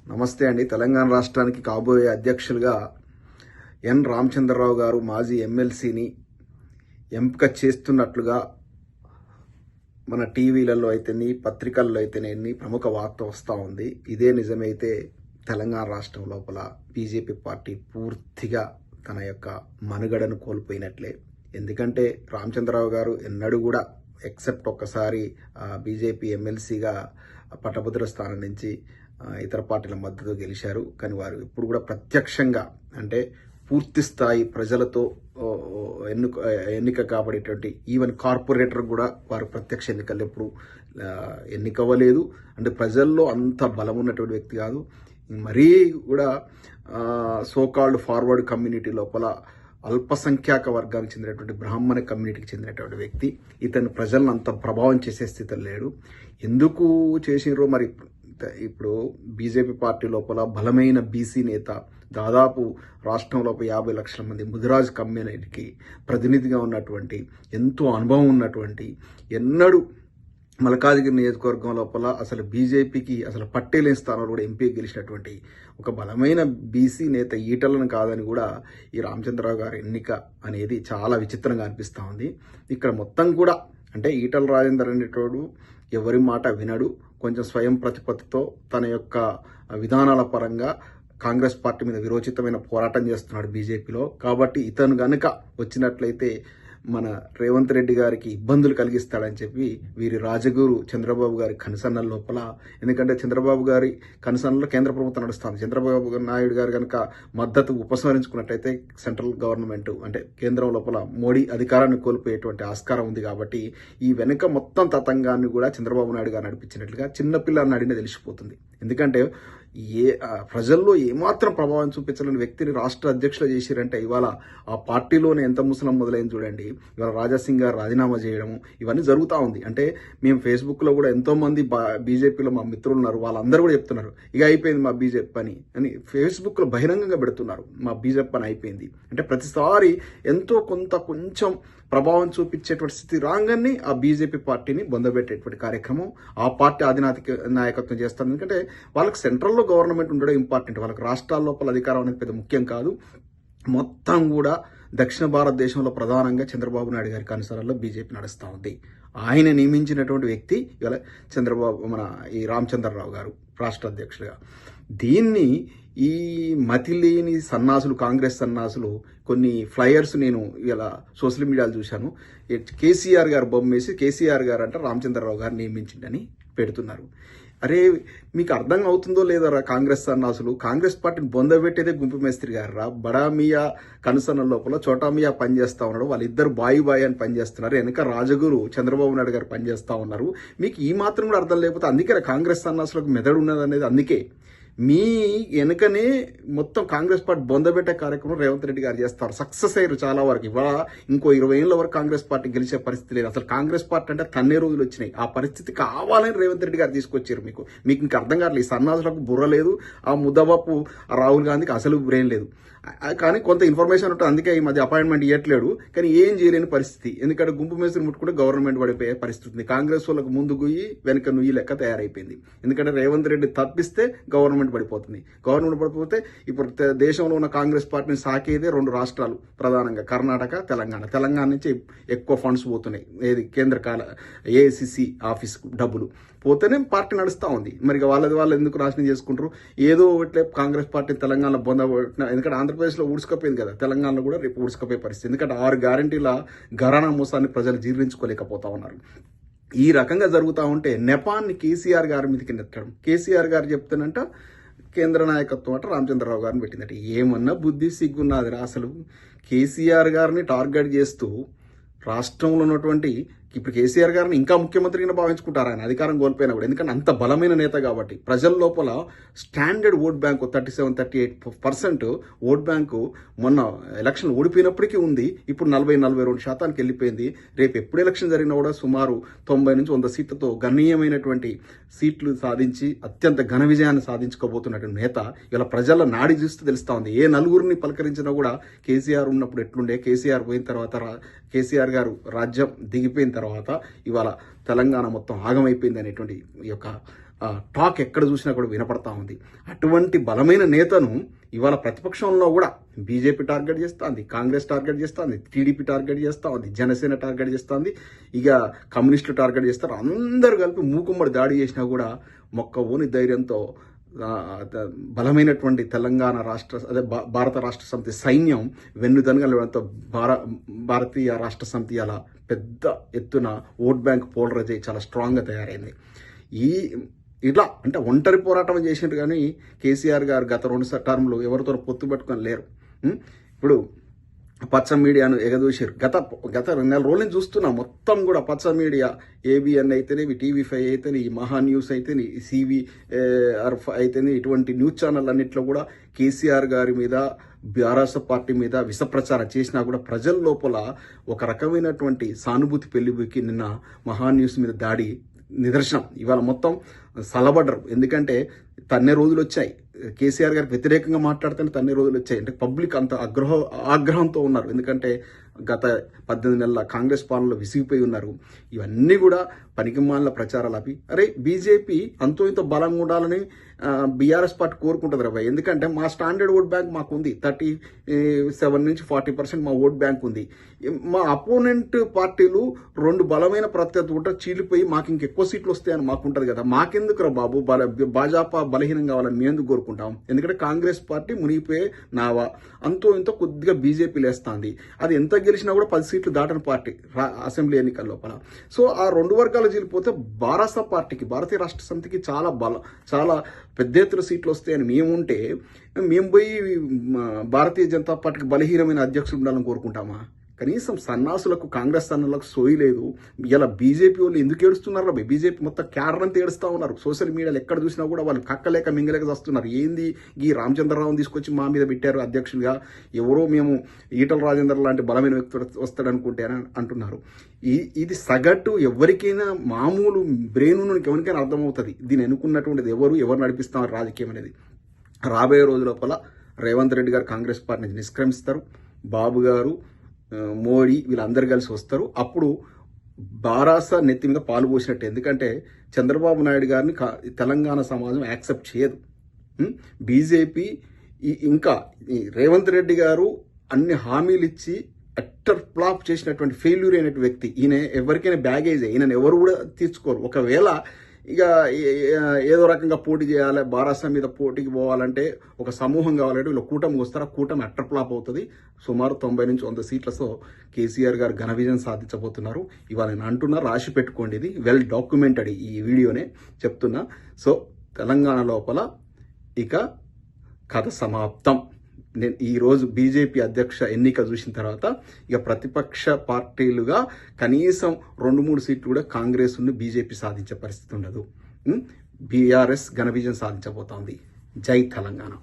నమస్తే అండి. తెలంగాణ రాష్ట్రానికి కాబోయే అధ్యక్షులుగా ఎన్ రామచంద్రరావు గారు మాజీ ఎమ్మెల్సీని ఎంపిక చేస్తున్నట్లుగా మన టీవీలలో అయితేనే పత్రికల్లో అయితేనే ప్రముఖ వార్త వస్తూ ఉంది. ఇదే నిజమైతే తెలంగాణ రాష్ట్రం లోపల బీజేపీ పార్టీ పూర్తిగా తన యొక్క మనుగడను కోల్పోయినట్లే. ఎందుకంటే రామచంద్రరావు గారు ఎన్నడూ కూడా ఎక్సెప్ట్ ఒక్కసారి బీజేపీ ఎమ్మెల్సీగా పట్టభద్ర స్థానం నుంచి ఇతర పార్టీల మద్దతు గెలిచారు. కానీ వారు ఇప్పుడు కూడా ప్రత్యక్షంగా అంటే పూర్తి స్థాయి ప్రజలతో ఎన్నిక కాబడేటువంటి ఈవెన్ కార్పొరేటర్ కూడా వారు ప్రత్యక్ష ఎన్నికలు ఎప్పుడు ఎన్నికవ్వలేదు. అంటే ప్రజల్లో అంత బలం ఉన్నటువంటి వ్యక్తి కాదు. మరీ కూడా సోకాల్డ్ ఫార్వర్డ్ కమ్యూనిటీ లోపల అల్పసంఖ్యాక వర్గానికి చెందినటువంటి బ్రాహ్మణ కమ్యూనిటీకి చెందినటువంటి వ్యక్తి. ఇతను ప్రజలను అంత ప్రభావం చేసే స్థితిలో లేడు. ఎందుకు చేసినారో మరి. ఇప్పుడు బీజేపీ పార్టీ లోపల బలమైన బీసీ నేత, దాదాపు రాష్ట్రంలో 50 లక్షల మంది ముదిరాజ్ కమ్యూనిటీకి ప్రతినిధిగా ఉన్నటువంటి, ఎంతో అనుభవం ఉన్నటువంటి, ఎన్నడూ మల్కాజ్గిరి నియోజకవర్గం లోపల అసలు బీజేపీకి అసలు పట్టేలేని స్థానంలో కూడా ఎంపీ గెలిచినటువంటి ఒక బలమైన బీసీ నేత ఈటలను కాదని కూడా ఈ రామచంద్రరావు గారి ఎన్నిక అనేది చాలా విచిత్రంగా అనిపిస్తూ ఉంది. ఇక్కడ మొత్తం కూడా అంటే ఈటల రాజేందర్ అనేటోడు ఎవరి మాట వినడు. కొంచెం స్వయం ప్రతిపత్తితో తన యొక్క విధానాల పరంగా కాంగ్రెస్ పార్టీ మీద విరోచితమైన పోరాటం చేస్తున్నాడు బీజేపీలో. కాబట్టి ఇతను గనుక వచ్చినట్లయితే మన రేవంత్ రెడ్డి గారికి ఇబ్బందులు కలిగిస్తాడని చెప్పి వీరి రాజగురు చంద్రబాబు గారి కనసన్నల లోపల, ఎందుకంటే చంద్రబాబు గారి కనసన్నలో కేంద్ర ప్రభుత్వం నడుస్తుంది. చంద్రబాబు నాయుడు గారు కనుక మద్దతు ఉపసంహరించుకున్నట్టయితే సెంట్రల్ గవర్నమెంట్ అంటే కేంద్రం లోపల మోడీ అధికారాన్ని కోల్పోయేటువంటి ఆస్కారం ఉంది. కాబట్టి ఈ వెనుక మొత్తం తతంగాన్ని కూడా చంద్రబాబు నాయుడు గారు నడిపించినట్లుగా చిన్నపిల్లాన్ని అడిగినా తెలిసిపోతుంది. ఎందుకంటే ప్రజల్లో ఏమాత్రం ప్రభావం చూపించలేని వ్యక్తిని రాష్ట్ర అధ్యక్షులు చేశారంటే ఇవాళ ఆ పార్టీలోనే ఎంత ముసలం మొదలైంది చూడండి. ఇవాళ రాజాసింగ్ గారు రాజీనామా చేయడము ఇవన్నీ జరుగుతూ ఉంది. అంటే మేము ఫేస్బుక్లో కూడా ఎంతో మంది బీజేపీలో మా మిత్రులు ఉన్నారు, వాళ్ళందరూ కూడా చెప్తున్నారు ఇక అయిపోయింది మా బీజేపీ పని అని ఫేస్బుక్లో బహిరంగంగా పెడుతున్నారు. మా బీజేపీ పని అయిపోయింది అంటే ప్రతిసారి ఎంతో కొంచెం ప్రభావం చూపించేటువంటి స్థితి రాగానే ఆ బీజేపీ పార్టీని బొందబెట్టేటువంటి కార్యక్రమం ఆ పార్టీ నాయకత్వం చేస్తారు. ఎందుకంటే వాళ్ళకి సెంట్రల్లో గవర్నమెంట్ ఉండడం ఇంపార్టెంట్, వాళ్ళకి రాష్ట్రాల లోపల అధికారం అనేది పెద్ద ముఖ్యం కాదు. మొత్తం కూడా దక్షిణ భారతదేశంలో ప్రధానంగా చంద్రబాబు నాయుడు గారి అనుసరణలో బీజేపీ నడుస్తూ ఉంది. ఆయన నియమించినటువంటి వ్యక్తి ఇవాళ మన ఈ రామచంద్రరావు గారు రాష్ట్ర అధ్యక్షులుగా. దీన్ని ఈ మతిలేని సన్నాసులు, కాంగ్రెస్ సన్నాసులు కొన్ని ఫ్లయర్స్ నేను ఇలా సోషల్ మీడియాలో చూశాను. కేసీఆర్ గారు బొమ్మేసి కేసీఆర్ గారు అంటే రామచంద్రరావు గారు నియమించిండని పెడుతున్నారు. అరే మీకు అర్థం అవుతుందో లేదరా కాంగ్రెస్ సన్నాసులు, కాంగ్రెస్ పార్టీని బొందబెట్టేదే గుంపు మేస్త్రి గారు రా. బడామియా కనుసన్న లోపల చోటామియా పనిచేస్తా ఉన్నాడు, వాళ్ళిద్దరు బాయి అని పనిచేస్తున్నారు. వెనక రాజగురు చంద్రబాబు నాయుడు గారు పనిచేస్తా ఉన్నారు. మీకు ఈ మాత్రం కూడా అర్థం లేకపోతే అందుకే కాంగ్రెస్ సన్నాసులకు మెదడు ఉన్నది అనేది. అందుకే మీ వెనుకనే మొత్తం కాంగ్రెస్ పార్టీ బొందబెట్టే కార్యక్రమం రేవంత్ రెడ్డి గారు చేస్తారు. సక్సెస్ అయ్యారు చాలా వరకు. ఇవాళ ఇంకో 20 ఏళ్ళ వరకు కాంగ్రెస్ పార్టీ గెలిచే పరిస్థితి లేదు. అసలు కాంగ్రెస్ పార్టీ అంటే తన్నే రోజులు వచ్చినాయి. ఆ పరిస్థితి కావాలని రేవంత్ రెడ్డి గారు తీసుకొచ్చారు. మీకు ఇంకా అర్థం కావట్లేదు. ఈ సన్నాసులకు బుర్ర లేదు, ఆ ముద్దబాపు రాహుల్ గాంధీకి అసలు బ్రెయిన్ లేదు. కానీ కొంత ఇన్ఫర్మేషన్ ఉంటుంది, అందుకే ఈ మధ్య అపాయింట్మెంట్ ఇవ్వట్లేడు. కానీ ఏం చేయలేని పరిస్థితి, ఎందుకంటే గుంపు మేస్త్రి ముట్టుకుంటే గవర్నమెంట్ పడిపోయే పరిస్థితి ఉంది. కాంగ్రెస్ వాళ్ళకు ముందు గుయ్యి వెనక నుయ్యి లెక్క తయారైపోయింది. ఎందుకంటే రేవంత్ రెడ్డి తప్పిస్తే గవర్నమెంట్ పడిపోతుంది. గవర్నమెంట్ పడిపోతే ఇప్పుడు దేశంలో ఉన్న కాంగ్రెస్ పార్టీని సాకేదే 2 రాష్ట్రాలు, ప్రధానంగా కర్ణాటక, తెలంగాణ నుంచి ఎక్కువ ఫండ్స్ పోతున్నాయి. ఏది కేంద్ర ఏఐసిసి ఆఫీస్ డబ్బులు పోతేనే పార్టీ నడుస్తూ ఉంది. మరి వాళ్ళు ఎందుకు నాశనం చేసుకుంటారు? ఏదో ఒకట్లే కాంగ్రెస్ పార్టీ తెలంగాణలో బొందబెట్టిన, ఎందుకంటే ఆంధ్రప్రదేశ్లో ఊడ్చుకపోయింది కదా, తెలంగాణలో కూడా రేపు ఊడ్చుకపోయే పరిస్థితి. ఎందుకంటే 6 గ్యారంటీల ఘరానా మోసాన్ని ప్రజలు జీర్ణించుకోలేకపోతా ఉన్నారు. ఈ రకంగా జరుగుతూ ఉంటే నెపాన్ని కేసీఆర్ గారి మీదకి నెట్టడం. కేసీఆర్ గారు చెప్తానంట కేంద్ర నాయకత్వం అంటే రామచంద్రరావు గారిని పెట్టిందట. ఏమన్నా బుద్ధి సిగ్గున్నదిరా అసలు. కేసీఆర్ గారిని టార్గెట్ చేస్తూ రాష్ట్రంలో ఉన్నటువంటి ఇప్పుడు కేసీఆర్ గారిని ఇంకా ముఖ్యమంత్రిగా భావించుకుంటారు ఆయన అధికారం కోల్పోయినా కూడా. ఎందుకంటే అంత బలమైన నేత కాబట్టి. ప్రజల లోపల standard vote bank 37-38% vote bank మొన్న ఎలక్షన్ ఓడిపోయినప్పటికీ ఉంది. ఇప్పుడు 40-42% వెళ్ళిపోయింది. రేపు ఎప్పుడు ఎలక్షన్ జరిగినా కూడా సుమారు 90 నుంచి 100 సీట్లతో గణనీయమైనటువంటి సీట్లు సాధించి అత్యంత ఘన విజయాన్ని సాధించుకోబోతున్నటువంటి నేత. ఇలా ప్రజల నాడి చూస్తూ తెలుస్తా ఉంది. ఏ నలుగురిని పలకరించినా కూడా కేసీఆర్ ఉన్నప్పుడు ఎట్లుండే, కేసీఆర్ పోయిన తర్వాత కేసీఆర్ గారు రాజ్యం దిగిపోయిన తర్వాత ఇవాళ తెలంగాణ మొత్తం ఆగమైపోయింది అనేటువంటి ఈ యొక్క టాక్ ఎక్కడ చూసినా కూడా వినపడతా ఉంది. అటువంటి బలమైన నేతను ఇవాళ ప్రతిపక్షంలో కూడా బీజేపీ టార్గెట్ చేస్తుంది, కాంగ్రెస్ టార్గెట్ చేస్తుంది, టీడీపీ టార్గెట్ చేస్తూ ఉంది, జనసేన టార్గెట్ చేస్తుంది, ఇక కమ్యూనిస్టులు టార్గెట్ చేస్తారు. అందరూ కలిపి మూకుమ్మడి దాడి చేసినా కూడా మొక్కవోని ధైర్యంతో బలమైనటువంటి తెలంగాణ భారత రాష్ట్ర సమితి సైన్యం వెన్నుదనగలడంతో భారతీయ రాష్ట్ర సమితి అలా పెద్ద ఎత్తున ఓట్ బ్యాంక్ పోలరైజ్ అయ్యి చాలా స్ట్రాంగ్గా తయారైంది. ఇట్లా అంటే ఒంటరి పోరాటం చేసినట్టు కానీ కేసీఆర్ గారు గత 2 టర్మ్లు ఎవరితో పొత్తు పెట్టుకొని లేరు. ఇప్పుడు పచ్చ మీడియాను ఎగదూసారు. గత 2 నెలల రోజుల నుంచి చూస్తున్నాం. మొత్తం కూడా పచ్చ మీడియా, ఏబిఎన్ అయితేనేవి, టీవీ5 అయితేనే, మహా న్యూస్ అయితేనే, CVR అయితేనే, ఇటువంటి న్యూస్ ఛానల్ అన్నింటిలో కూడా కేసీఆర్ గారి మీద, బీఆర్ఎస్ పార్టీ మీద విష ప్రచారం చేసినా కూడా ప్రజల లోపల ఒక రకమైనటువంటి సానుభూతి పెళ్లిబుకి నిన్న మహా న్యూస్ మీద దాడి నిదర్శనం. ఇవాళ మొత్తం సలబడ్డరు. ఎందుకంటే తన్నే రోజులు వచ్చాయి. కేసీఆర్ గారికి వ్యతిరేకంగా మాట్లాడితేనే తన్నే రోజులు వచ్చాయి. అంటే పబ్లిక్ అంత ఆగ్రహంతో ఉన్నారు. ఎందుకంటే గత 18 నెలల కాంగ్రెస్ పాలనలో విసిగిపోయి ఉన్నారు. ఇవన్నీ కూడా పనికిమాలిన ప్రచారాలు అవి. అరే బీజేపీ అంతో ఇంత బలంగా ఉండాలని బీఆర్ఎస్ పార్టీ కోరుకుంటుంది రా. ఎందుకంటే మా స్టాండర్డ్ ఓట్ బ్యాంక్ మాకు ఉంది, 37 నుంచి 40% మా ఓట్ బ్యాంక్ ఉంది. మా అపోనెంట్ పార్టీలు 2 బలమైన ప్రత్యర్థి కూడా చీలిపోయి మాకు ఇంకెక్కువ సీట్లు వస్తాయని మాకు ఉంటుంది కదా. మాకెందుకు రా బాబు భాజపా బలహీనం కావాలని మేము ఎందుకు కోరుకుంటాం? ఎందుకంటే కాంగ్రెస్ పార్టీ మునిగిపోయే నావా, అంతో ఇంతో కొద్దిగా బీజేపీ లేస్తుంది. అది ఎంత గెలిచినా కూడా 10 సీట్లు దాటని పార్టీ అసెంబ్లీ ఎన్నికల లోపల. సో ఆ 2 వర్గాలు చీలిపోతే భారత పార్టీకి, భారతీయ రాష్ట్ర సమితికి చాలా పెద్ద ఎత్తున సీట్లు వస్తాయని మేము పోయి భారతీయ జనతా పార్టీకి బలహీనమైన అధ్యక్షులు ఉండాలని కోరుకుంటామా? కనీసం సన్నాసులకు, కాంగ్రెస్ సన్నాసులకు సోయి లేదు. ఇలా బీజేపీ వాళ్ళు ఎందుకు ఏడుస్తున్నారు? బీజేపీ మొత్తం క్యాడర్ అంతా ఏడుస్తూ ఉన్నారు. సోషల్ మీడియాలో ఎక్కడ చూసినా కూడా వాళ్ళు కక్కలేక మింగలేక వస్తున్నారు. ఏంది ఈ రామచంద్రరావుని తీసుకొచ్చి మా మీద పెట్టారు అధ్యక్షులుగా, ఎవరో మేము ఈటల రాజేందర్ లాంటి బలమైన వ్యక్తి వస్తాడనుకుంటే అని అంటున్నారు. ఇది సగటు ఎవరికైనా, మామూలు బ్రెయిన్ ఎవరికైనా అర్థమవుతుంది దీన్ని ఎన్నుకున్నటువంటిది ఎవరు నడిపిస్తున్నారు రాజకీయం అనేది. రాబోయే రోజు లోపల రేవంత్ రెడ్డి గారు కాంగ్రెస్ పార్టీని నిష్క్రమిస్తారు. బాబు గారు, మోడీ వీళ్ళందరూ కలిసి వస్తారు. అప్పుడు బారాస నెత్తి మీద పాలు పోసినట్టు. ఎందుకంటే చంద్రబాబు నాయుడు గారిని తెలంగాణ సమాజం యాక్సెప్ట్ చేయదు. బీజేపీ ఇంకా రేవంత్ రెడ్డి గారు అన్ని హామీలు ఇచ్చి అట్టర్ ఫ్లాప్ చేసినటువంటి ఫెయిల్యూర్ అయినటువంటి వ్యక్తి ఈయన. ఎవరికైనా బ్యాగేజ్ ఈయనను ఎవరు కూడా తీర్చుకోరు. ఒకవేళ ఇక ఏదో రకంగా పోటీ చేయాలి, బారాస మీద పోటీకి పోవాలంటే ఒక సమూహం కావాలంటే వీళ్ళు కూటమికి వస్తారు. ఆ కూటమి అట్టర్ ఫ్లాప్ అవుతుంది. సుమారు 90 నుంచి 100 సీట్లతో కేసీఆర్ గారు ఘన విజయం సాధించబోతున్నారు. ఇవాళ నేను అంటున్నా, రాసి పెట్టుకోండి. ఇది వెల్ డాక్యుమెంటెడ్ ఈ వీడియోనే చెప్తున్నా. సో తెలంగాణ లోపల ఇక కథ సమాప్తం. నేను ఈరోజు బీజేపీ అధ్యక్ష ఎన్నిక చూసిన తర్వాత ఇక ప్రతిపక్ష పార్టీలుగా కనీసం 2-3 సీట్లు కూడా కాంగ్రెస్ బీజేపీ సాధించే పరిస్థితి ఉండదు. బీఆర్ఎస్ ఘన విజయం సాధించబోతోంది. జై తెలంగాణ.